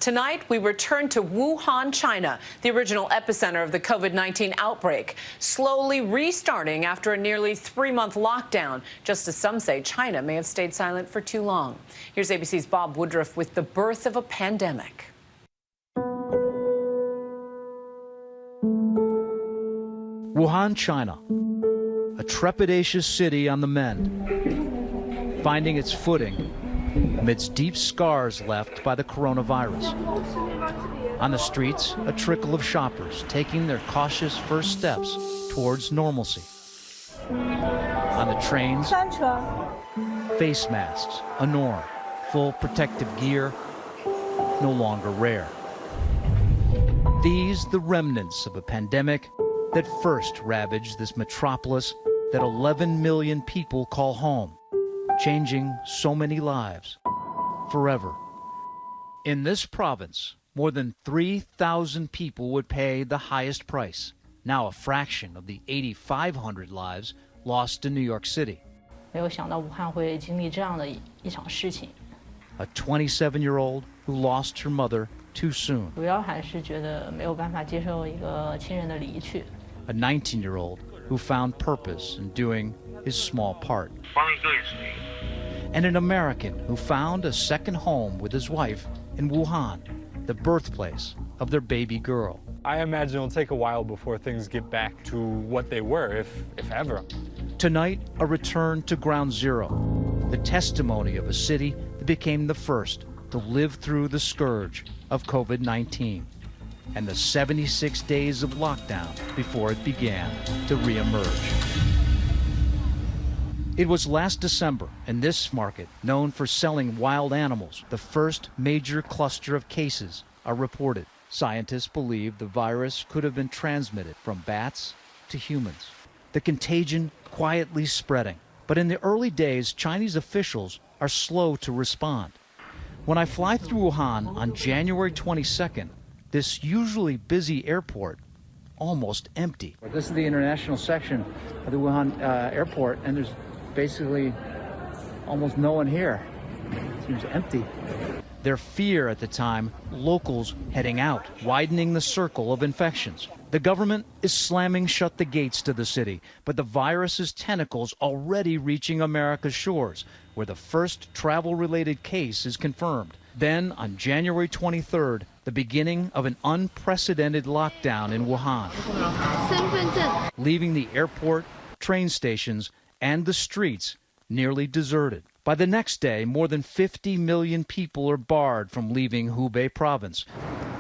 Tonight, we return to Wuhan, China, the original epicenter of the COVID-19 outbreak, slowly restarting after a nearly 3-month lockdown, just as some say China may have stayed silent for too long. Here's ABC's Bob Woodruff with the birth of a pandemic. Wuhan, China, a trepidatious city on the mend, finding its footing amidst deep scars left by the coronavirus. On the streets, a trickle of shoppers taking their cautious first steps towards normalcy. On the trains, face masks, a norm, full protective gear, no longer rare. These the remnants of a pandemic that first ravaged this metropolis that 11 million people call home, changing so many lives forever. In this province, more than 3,000 people would pay the highest price, now a fraction of the 8,500 lives lost in New York City. 没有想到武汉会经历这样的一场事情。 A 27-year-old who lost her mother too soon. 主要还是觉得没有办法接受一个亲人的离去。 A 19-year-old who found purpose in doing his small part. And an American who found a second home with his wife in Wuhan, the birthplace of their baby girl. I imagine it'll take a while before things get back to what they were, if ever. Tonight, a return to ground zero, the testimony of a city that became the first to live through the scourge of COVID-19 and the 76 days of lockdown before it began to reemerge. It was last December, in this market, known for selling wild animals, the first major cluster of cases are reported. Scientists believe the virus could have been transmitted from bats to humans. The contagion quietly spreading. But in the early days, Chinese officials are slow to respond. When I fly through Wuhan on January 22nd, this usually busy airport almost empty. This is the international section of the Wuhan airport, and there's basically almost no one here. It seems empty. Their fear at the time, locals heading out, widening the circle of infections. The government is slamming shut the gates to the city, but the virus's tentacles already reaching America's shores, where the first travel-related case is confirmed. Then, on January 23rd, the beginning of an unprecedented lockdown in Wuhan, leaving the airport, train stations, and the streets nearly deserted. By the next day, more than 50 million people are barred from leaving Hubei province.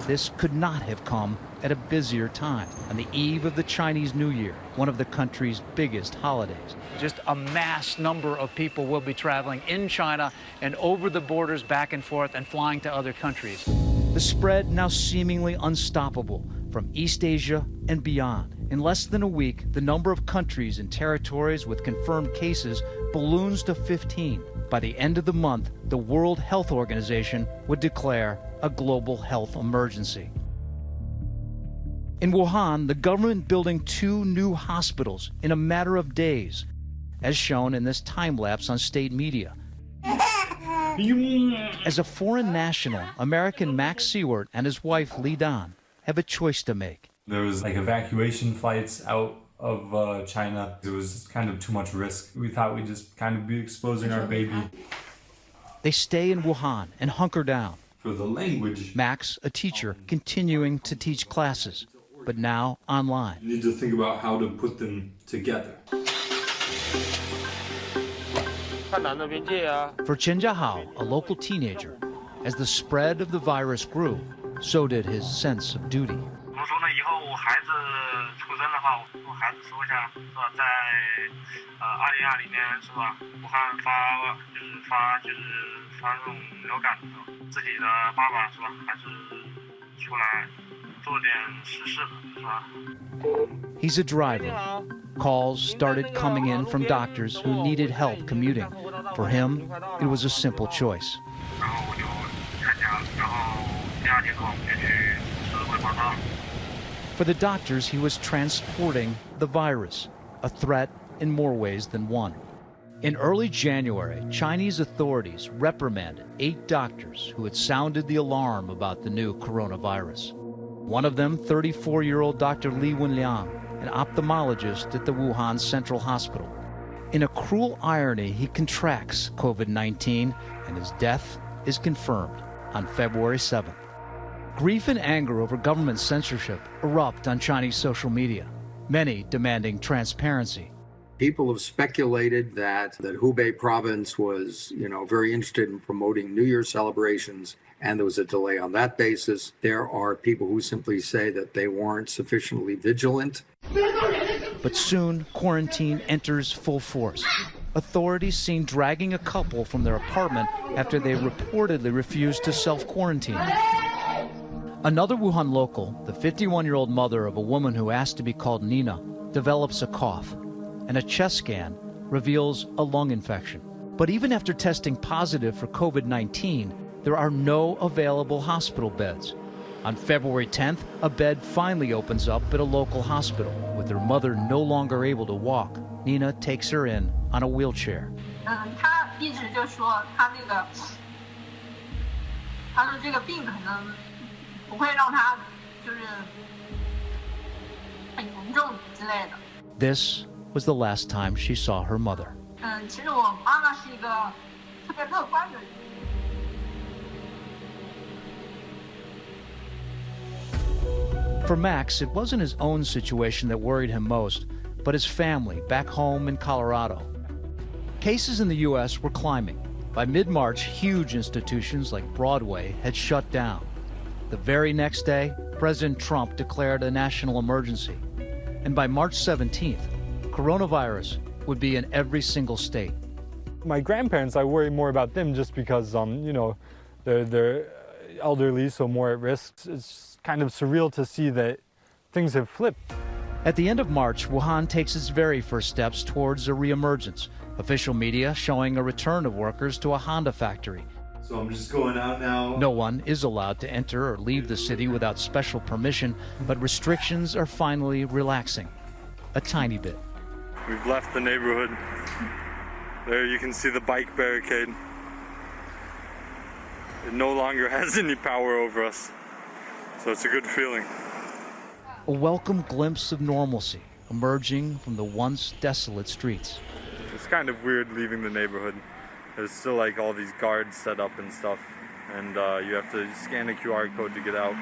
This could not have come at a busier time, on the eve of the Chinese New Year, one of the country's biggest holidays. Just a mass number of people will be traveling in China and over the borders back and forth and flying to other countries. The spread now seemingly unstoppable from East Asia and beyond. In less than a week, the number of countries and territories with confirmed cases balloons to 15. By the end of the month, the World Health Organization would declare a global health emergency. In Wuhan, the government building 2 new hospitals in a matter of days, as shown in this time-lapse on state media. As a foreign national, American Max Seward and his wife Li Dan have a choice to make. There was like evacuation flights out of China. It was kind of too much risk. We thought we'd just kind of be exposing our baby. They stay in Wuhan and hunker down. For the language, Max, a teacher, continuing to teach classes, but now online. you need to think about how to put them together. For Chen Jiahao, a local teenager, as the spread of the virus grew, so did his sense of duty. He's a driver. Calls started coming in from doctors who needed help commuting. For him, it was a simple choice. For the doctors, he was transporting the virus, a threat in more ways than one. In early January, Chinese authorities reprimanded 8 doctors who had sounded the alarm about the new coronavirus. One of them, 34-year-old Dr. Li Wenliang, an ophthalmologist at the Wuhan Central Hospital. In a cruel irony, he contracts COVID-19 and his death is confirmed on February 7th. Grief and anger over government censorship erupt on Chinese social media, many demanding transparency. People have speculated that Hubei province was, very interested in promoting New Year celebrations, and there was a delay on that basis. There are people who simply say that they weren't sufficiently vigilant. But soon, quarantine enters full force. Authorities seen dragging a couple from their apartment after they reportedly refused to self-quarantine. Another Wuhan local, the 51-year-old mother of a woman who asked to be called Nina, develops a cough, and a chest scan reveals a lung infection. But even after testing positive for COVID-19, there are no available hospital beds. On February 10th, a bed finally opens up at a local hospital. With her mother no longer able to walk, Nina takes her in on a wheelchair. 他一直就说他说这个病可能不会让他就是很严重之类的。 This was the last time she saw her mother. 其实我妈妈是一个特别乐观的人。 For Max, it wasn't his own situation that worried him most, but his family back home in Colorado. Cases in the U.S. were climbing. By mid-March, huge institutions like Broadway had shut down. The very next day, President Trump declared a national emergency. And by March 17th, coronavirus would be in every single state. My grandparents, I worry more about them just because, they're elderly, so more at risk. It's kind of surreal to see that things have flipped. At the end of March, Wuhan takes its very first steps towards a reemergence. Official media showing a return of workers to a Honda factory. So I'm just going out now. No one is allowed to enter or leave the city without special permission, but restrictions are finally relaxing. A tiny bit. We've left the neighborhood. There you can see the bike barricade. It no longer has any power over us, so it's a good feeling. A welcome glimpse of normalcy emerging from the once desolate streets. It's kind of weird leaving the neighborhood. There's still like all these guards set up and stuff, and you have to scan a QR code to get out.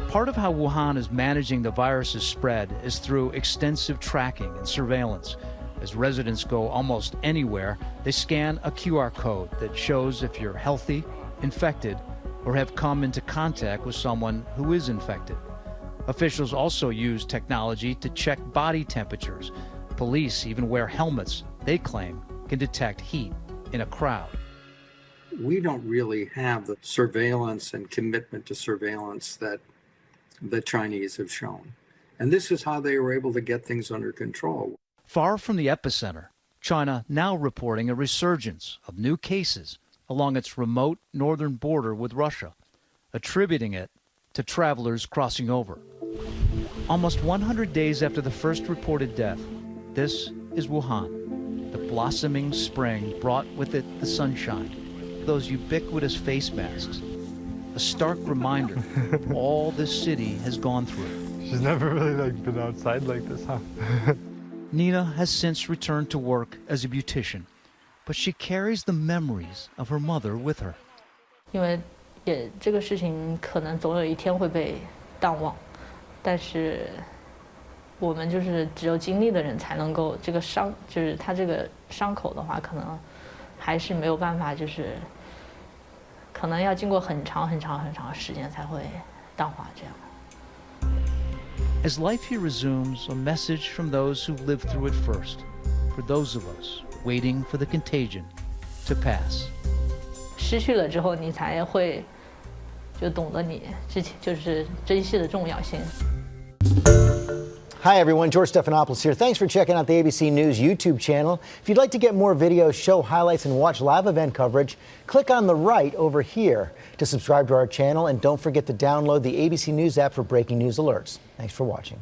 Part of how Wuhan is managing the virus's spread is through extensive tracking and surveillance. As residents go almost anywhere, they scan a QR code that shows if you're healthy, infected, or have come into contact with someone who is infected. Officials also use technology to check body temperatures. Police even wear helmets they claim can detect heat in a crowd. We don't really have the surveillance and commitment to surveillance that the Chinese have shown. And this is how they were able to get things under control. Far from the epicenter, China now reporting a resurgence of new cases along its remote northern border with Russia, attributing it to travelers crossing over. Almost 100 days after the first reported death, this is Wuhan. The blossoming spring brought with it the sunshine, those ubiquitous face masks, a stark reminder of all this city has gone through. She's never really been outside like this, huh? Nina has since returned to work as a beautician, but she carries the memories of her mother with her. 因为这个事情可能总有一天会被淡忘，但是我们就是只有经历的人才能够这个伤，就是他这个伤口的话，可能还是没有办法，就是可能要经过很长的时间才会淡化这样。 As life here resumes, a message from those who lived through it first, for those of us waiting for the contagion to pass. 失去了之后，你才会就懂得你之前就是珍惜的重要性。 Hi everyone, George Stephanopoulos here. Thanks for checking out the ABC News YouTube channel. If you'd like to get more videos, show highlights, and watch live event coverage, click on the right over here to subscribe to our channel, and don't forget to download the ABC News app for breaking news alerts. Thanks for watching.